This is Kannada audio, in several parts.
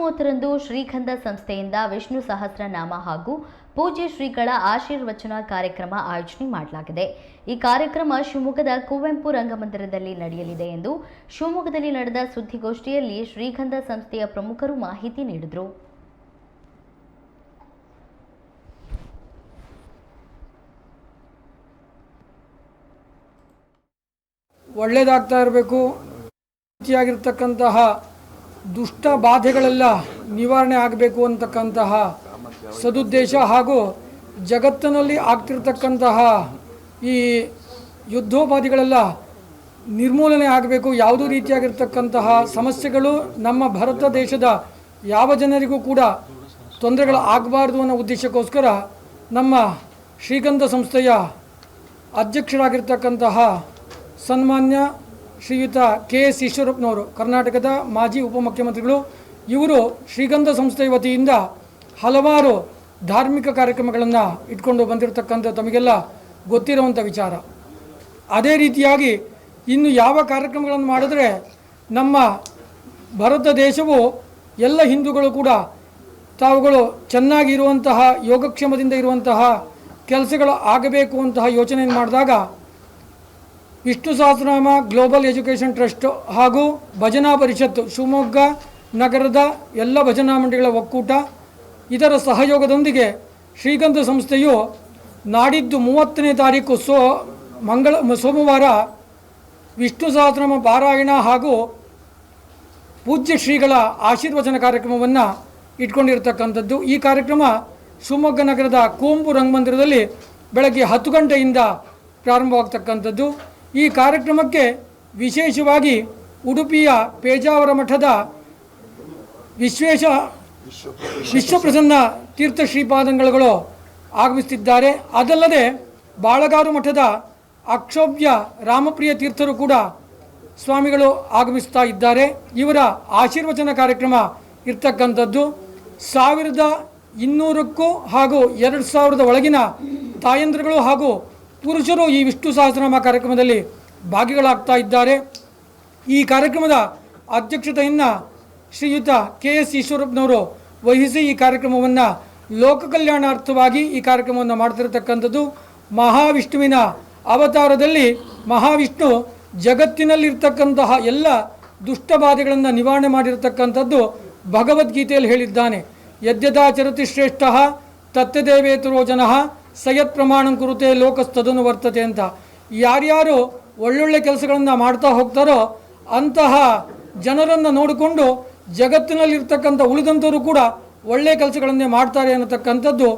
ಮಾರ್ಚ್ 30ರಂದು ಶ್ರೀಗಂಧ ಸಂಸ್ಥೆಯಿಂದ ವಿಷ್ಣು ಸಹಸ್ರನಾಮ ಹಾಗೂ ಪೂಜ್ಯ ಶ್ರೀಗಳ ಆಶೀರ್ವಚನ ಕಾರ್ಯಕ್ರಮ ಆಯೋಜನೆ ಮಾಡಲಾಗಿದೆ. ಈ ಕಾರ್ಯಕ್ರಮ ಶಿವಮೊಗ್ಗದ ಕುವೆಂಪು ರಂಗಮಂದಿರದಲ್ಲಿ ನಡೆಯಲಿದೆ ಎಂದು ಶಿವಮೊಗ್ಗದಲ್ಲಿ ನಡೆದ ಸುದ್ದಿಗೋಷ್ಠಿಯಲ್ಲಿ ಶ್ರೀಗಂಧ ಸಂಸ್ಥೆಯ ಪ್ರಮುಖರು ಮಾಹಿತಿ ನೀಡಿದರು. ಒಳ್ಳೆಯದಾಗ್ತಾ ಇರಬೇಕು. ರೀತಿಯಾಗಿರ್ತಕ್ಕಂತಹ ದುಷ್ಟ ಬಾಧೆಗಳೆಲ್ಲ ನಿವಾರಣೆ ಆಗಬೇಕು ಅಂತಕ್ಕಂತಹ ಸದುದ್ದೇಶ ಹಾಗೂ ಜಗತ್ತಿನಲ್ಲಿ ಆಗ್ತಿರ್ತಕ್ಕಂತಹ ಈ ಯುದ್ಧೋಪಾದಿಗಳೆಲ್ಲ ನಿರ್ಮೂಲನೆ ಆಗಬೇಕು. ಯಾವುದೇ ರೀತಿಯಾಗಿರ್ತಕ್ಕಂತಹ ಸಮಸ್ಯೆಗಳು ನಮ್ಮ ಭಾರತ ದೇಶದ ಯಾವ ಜನರಿಗೂ ಕೂಡ ತೊಂದರೆಗಳು ಆಗಬಾರ್ದು ಅನ್ನೋ ಉದ್ದೇಶಕ್ಕೋಸ್ಕರ ನಮ್ಮ ಶ್ರೀಗಂಧ ಸಂಸ್ಥೆಯ ಅಧ್ಯಕ್ಷರಾಗಿರ್ತಕ್ಕಂತಹ ಸನ್ಮಾನ್ಯ ಶ್ರೀಯುತ KS ಈಶ್ವರಪ್ಪನವರು, ಕರ್ನಾಟಕದ ಮಾಜಿ ಉಪಮುಖ್ಯಮಂತ್ರಿಗಳು, ಇವರು ಶ್ರೀಗಂಧ ಸಂಸ್ಥೆಯ ವತಿಯಿಂದ ಹಲವಾರು ಧಾರ್ಮಿಕ ಕಾರ್ಯಕ್ರಮಗಳನ್ನು ಇಟ್ಕೊಂಡು ಬಂದಿರತಕ್ಕಂಥ ತಮಗೆಲ್ಲ ಗೊತ್ತಿರುವಂಥ ವಿಚಾರ. ಅದೇ ರೀತಿಯಾಗಿ ಇನ್ನು ಯಾವ ಕಾರ್ಯಕ್ರಮಗಳನ್ನು ಮಾಡಿದ್ರೆ ನಮ್ಮ ಭಾರತ ದೇಶವು ಎಲ್ಲ ಹಿಂದೂಗಳು ಕೂಡ ತಾವುಗಳು ಚೆನ್ನಾಗಿರುವಂತಹ ಯೋಗಕ್ಷೇಮದಿಂದ ಇರುವಂತಹ ಕೆಲಸಗಳು ಆಗಬೇಕು ಅಂತಹ ಯೋಚನೆಯನ್ನು ಮಾಡಿದಾಗ Vishnu Sahasranama global education trust ಹಾಗೂ ಭಜನಾ ಪರಿಷತ್ತು ಶಿವಮೊಗ್ಗ ನಗರದ ಎಲ್ಲ ಭಜನಾ ಮಂಡಳಿಗಳ ಒಕ್ಕೂಟ ಇದರ ಸಹಯೋಗದೊಂದಿಗೆ ಶ್ರೀಗಂಧ ಸಂಸ್ಥೆಯು ನಾಡಿದ್ದು 30ನೇ ತಾರೀಕು ಸೋಮವಾರ ವಿಷ್ಣು ಸಹಸ್ರನಾಮ ಪಾರಾಯಣ ಹಾಗೂ ಪೂಜ್ಯ ಶ್ರೀಗಳ ಆಶೀರ್ವಚನ ಕಾರ್ಯಕ್ರಮವನ್ನು ಇಟ್ಕೊಂಡಿರ್ತಕ್ಕಂಥದ್ದು. ಈ ಕಾರ್ಯಕ್ರಮ ಶಿವಮೊಗ್ಗ ನಗರದ ಕುವೆಂಪು ರಂಗಮಂದಿರದಲ್ಲಿ ಬೆಳಗ್ಗೆ 10 ಗಂಟೆಯಿಂದ ಪ್ರಾರಂಭವಾಗ್ತಕ್ಕಂಥದ್ದು. ಈ ಕಾರ್ಯಕ್ರಮಕ್ಕೆ ವಿಶೇಷವಾಗಿ ಉಡುಪಿಯ ಪೇಜಾವರ ಮಠದ ವಿಶ್ವಪ್ರಸನ್ನ ತೀರ್ಥ ಶ್ರೀಪಾದಂಗಳು ಆಗಮಿಸುತ್ತಿದ್ದಾರೆ. ಅದಲ್ಲದೆ ಬಾಳಗಾರು ಮಠದ ಅಕ್ಷೋಭ್ಯ ರಾಮಪ್ರಿಯ ತೀರ್ಥರು ಕೂಡ ಸ್ವಾಮಿಗಳು ಆಗಮಿಸ್ತಾ ಇದ್ದಾರೆ. ಇವರ ಆಶೀರ್ವಚನ ಕಾರ್ಯಕ್ರಮ ಇರ್ತಕ್ಕಂಥದ್ದು. 1200ಕ್ಕೂ ಹಾಗೂ 2000 ಒಳಗಿನ ತಾಯಂದ್ರುಗಳು ಹಾಗೂ ಪುರುಷರು ಈ ವಿಷ್ಣು ಸಹಸ್ರನಾಮ ಕಾರ್ಯಕ್ರಮದಲ್ಲಿ ಭಾಗಿಗಳಾಗ್ತಾ ಇದ್ದಾರೆ. ಈ ಕಾರ್ಯಕ್ರಮದ ಅಧ್ಯಕ್ಷತೆಯನ್ನು ಶ್ರೀಯುತ KS ಈಶ್ವರಪ್ಪನವರು ವಹಿಸಿ ಈ ಕಾರ್ಯಕ್ರಮವನ್ನು ಲೋಕ ಕಲ್ಯಾಣಾರ್ಥವಾಗಿ ಈ ಕಾರ್ಯಕ್ರಮವನ್ನು ಮಾಡ್ತಿರತಕ್ಕಂಥದ್ದು. ಮಹಾವಿಷ್ಣುವಿನ ಅವತಾರದಲ್ಲಿ ಮಹಾವಿಷ್ಣು ಜಗತ್ತಿನಲ್ಲಿರ್ತಕ್ಕಂತಹ ಎಲ್ಲ ದುಷ್ಟಬಾಧೆಗಳನ್ನು ನಿವಾರಣೆ ಮಾಡಿರತಕ್ಕಂಥದ್ದು ಭಗವದ್ಗೀತೆಯಲ್ಲಿ ಹೇಳಿದ್ದಾನೆ. ಯದ್ಯದಾಚರತಿ ಶ್ರೇಷ್ಠ ತತ್ಯದೇವೇತರೋ ಜನಃ ಸಯತ್ ಪ್ರಮಾಣಂ ಕುರುತೆ ಲೋಕಸ್ತದನು ವರ್ತತೆ ಅಂತ. ಯಾರ್ಯಾರು ಒಳ್ಳೊಳ್ಳೆ ಕೆಲಸಗಳನ್ನು ಮಾಡ್ತಾ ಹೋಗ್ತಾರೋ ಅಂತಹ ಜನರನ್ನು ನೋಡಿಕೊಂಡು ಜಗತ್ತಿನಲ್ಲಿರ್ತಕ್ಕಂಥ ಉಳಿದಂಥವರು ಕೂಡ ಒಳ್ಳೆಯ ಕೆಲಸಗಳನ್ನೇ ಮಾಡ್ತಾರೆ ಅನ್ನತಕ್ಕಂಥದ್ದು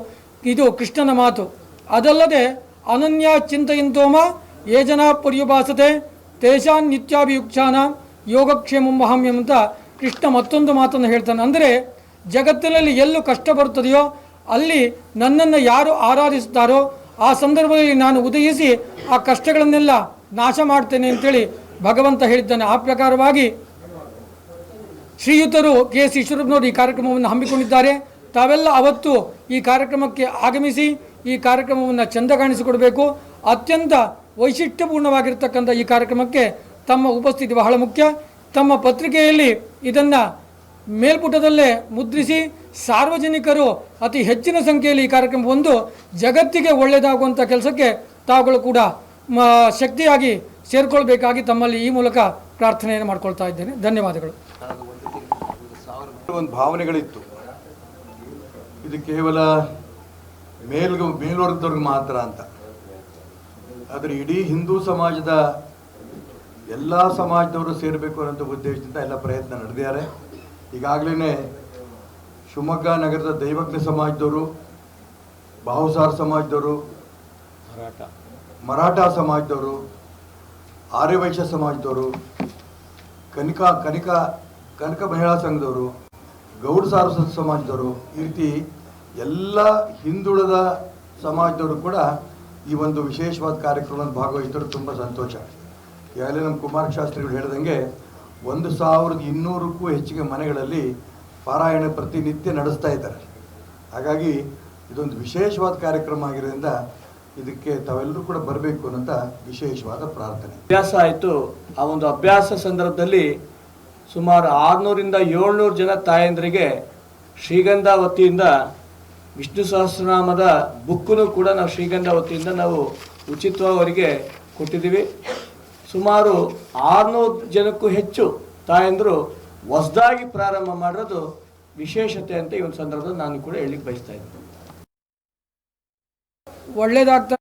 ಇದು ಕೃಷ್ಣನ ಮಾತು. ಅದಲ್ಲದೆ ಅನನ್ಯ ಚಿಂತೆಯಂತೋಮ ಯೇ ಜನ ಪರ್ಯುಪಾಸತೆ ತೇಷಾನ್ ನಿತ್ಯಾಭಿಯುಕ್ತಾನ ಯೋಗಕ್ಷೇಮಂ ವಹಾಮ್ಯಂ ಅಂತ ಕೃಷ್ಣ ಮತ್ತೊಂದು ಮಾತನ್ನು ಹೇಳ್ತಾನೆ. ಅಂದರೆ ಜಗತ್ತಿನಲ್ಲಿ ಎಲ್ಲೂ ಕಷ್ಟ ಬರುತ್ತದೆಯೋ ಅಲ್ಲಿ ನನ್ನನ್ನು ಯಾರು ಆರಾಧಿಸುತ್ತಾರೋ ಆ ಸಂದರ್ಭದಲ್ಲಿ ನಾನು ಉದಯಿಸಿ ಆ ಕಷ್ಟಗಳನ್ನೆಲ್ಲ ನಾಶ ಮಾಡ್ತೇನೆ ಅಂತೇಳಿ ಭಗವಂತ ಹೇಳಿದ್ದಾನೆ. ಆ ಪ್ರಕಾರವಾಗಿ ಶ್ರೀಯುತರು KS ಈಶ್ವರಪ್ಪನವರು ಈ ಕಾರ್ಯಕ್ರಮವನ್ನು ಹಮ್ಮಿಕೊಂಡಿದ್ದಾರೆ. ತಾವೆಲ್ಲ ಅವತ್ತು ಈ ಕಾರ್ಯಕ್ರಮಕ್ಕೆ ಆಗಮಿಸಿ ಈ ಕಾರ್ಯಕ್ರಮವನ್ನು ಚೆಂದ ಕಾಣಿಸಿಕೊಡಬೇಕು. ಅತ್ಯಂತ ವೈಶಿಷ್ಟ್ಯಪೂರ್ಣವಾಗಿರ್ತಕ್ಕಂಥ ಈ ಕಾರ್ಯಕ್ರಮಕ್ಕೆ ತಮ್ಮ ಉಪಸ್ಥಿತಿ ಬಹಳ ಮುಖ್ಯ. ತಮ್ಮ ಪತ್ರಿಕೆಯಲ್ಲಿ ಇದನ್ನು ಮೇಲ್ಪುಟದಲ್ಲೇ ಮುದ್ರಿಸಿ ಸಾರ್ವಜನಿಕರು ಅತಿ ಹೆಚ್ಚಿನ ಸಂಖ್ಯೆಯಲ್ಲಿ ಈ ಕಾರ್ಯಕ್ರಮ ಬಂದು ಜಗತ್ತಿಗೆ ಒಳ್ಳೆಯದಾಗುವಂಥ ಕೆಲಸಕ್ಕೆ ತಾವುಗಳು ಕೂಡ ಶಕ್ತಿಯಾಗಿ ಸೇರಿಕೊಳ್ಬೇಕಾಗಿ ತಮ್ಮಲ್ಲಿ ಈ ಮೂಲಕ ಪ್ರಾರ್ಥನೆಯನ್ನು ಮಾಡ್ಕೊಳ್ತಾ ಇದ್ದೇನೆ. ಧನ್ಯವಾದಗಳು. ಒಂದು ಭಾವನೆಗಳಿತ್ತು, ಇದು ಕೇವಲ ಮೇಲ್ವರ್ಗದವ್ರಿಗೆ ಮಾತ್ರ ಅಂತ. ಆದರೆ ಇಡೀ ಹಿಂದೂ ಸಮಾಜದ ಎಲ್ಲ ಸಮಾಜದವರು ಸೇರಬೇಕು ಅನ್ನೋ ಉದ್ದೇಶದಿಂದ ಎಲ್ಲ ಪ್ರಯತ್ನ ನಡೆದಿದ್ದಾರೆ. ಈಗಾಗಲೇ ಶಿವಮೊಗ್ಗ ನಗರದ ದೈವಜ್ಞ ಸಮಾಜದವರು, ಬಾಹುಸಾರ ಸಮಾಜದವರು, ಮರಾಠ ಸಮಾಜದವರು, ಆರ್ಯವೈಶ್ಯ ಸಮಾಜದವರು, ಕನಕ ಮಹಿಳಾ ಸಂಘದವರು, ಗೌಡ ಸಾರಸ್ವತ ಸಮಾಜದವರು, ಈ ರೀತಿ ಎಲ್ಲ ಹಿಂದುಳಿದ ಸಮಾಜದವರು ಕೂಡ ಈ ಒಂದು ವಿಶೇಷವಾದ ಕಾರ್ಯಕ್ರಮದಲ್ಲಿ ಭಾಗವಹಿಸಿದ್ರು. ತುಂಬ ಸಂತೋಷ. ಈಗಾಗಲೇ ನಮ್ಮ ಕುಮಾರ ಶಾಸ್ತ್ರಿಗಳು ಹೇಳ್ದಂಗೆ 1200ಕ್ಕೂ ಹೆಚ್ಚಿಗೆ ಮನೆಗಳಲ್ಲಿ ಪಾರಾಯಣ ಪ್ರತಿನಿತ್ಯ ನಡೆಸ್ತಾ ಇದ್ದಾರೆ. ಹಾಗಾಗಿ ಇದೊಂದು ವಿಶೇಷವಾದ ಕಾರ್ಯಕ್ರಮ ಆಗಿರೋದ್ರಿಂದ ಇದಕ್ಕೆ ತಾವೆಲ್ಲರೂ ಕೂಡ ಬರಬೇಕು ಅನ್ನೋಂಥ ವಿಶೇಷವಾದ ಪ್ರಾರ್ಥನೆ. ಅಭ್ಯಾಸ ಆಯಿತು. ಆ ಒಂದು ಅಭ್ಯಾಸ ಸಂದರ್ಭದಲ್ಲಿ ಸುಮಾರು 600ರಿಂದ 700 ಜನ ತಾಯಂದರಿಗೆ ಶ್ರೀಗಂಧ ವತಿಯಿಂದ ವಿಷ್ಣು ಸಹಸ್ರನಾಮದ ಬುಕ್ಕನ್ನು ಕೂಡ ನಾವು ಶ್ರೀಗಂಧ ವತಿಯಿಂದ ನಾವು ಉಚಿತವಾಗಿ ಅವರಿಗೆ ಕೊಟ್ಟಿದ್ದೀವಿ. ಸುಮಾರು 600 ಜನಕ್ಕೂ ಹೆಚ್ಚು ತಾಯಂದರು ಹೊಸದಾಗಿ ಪ್ರಾರಂಭ ಮಾಡಿರೋದು ವಿಶೇಷತೆ ಅಂತ ಈ ಒಂದು ಸಂದರ್ಭದಲ್ಲಿ ನಾನು ಕೂಡ ಹೇಳಲಿಕ್ಕೆ ಬಯಸ್ತಾ ಇದ್ದೀನಿ. ಒಳ್ಳೆಯದಾಗ್ತಾ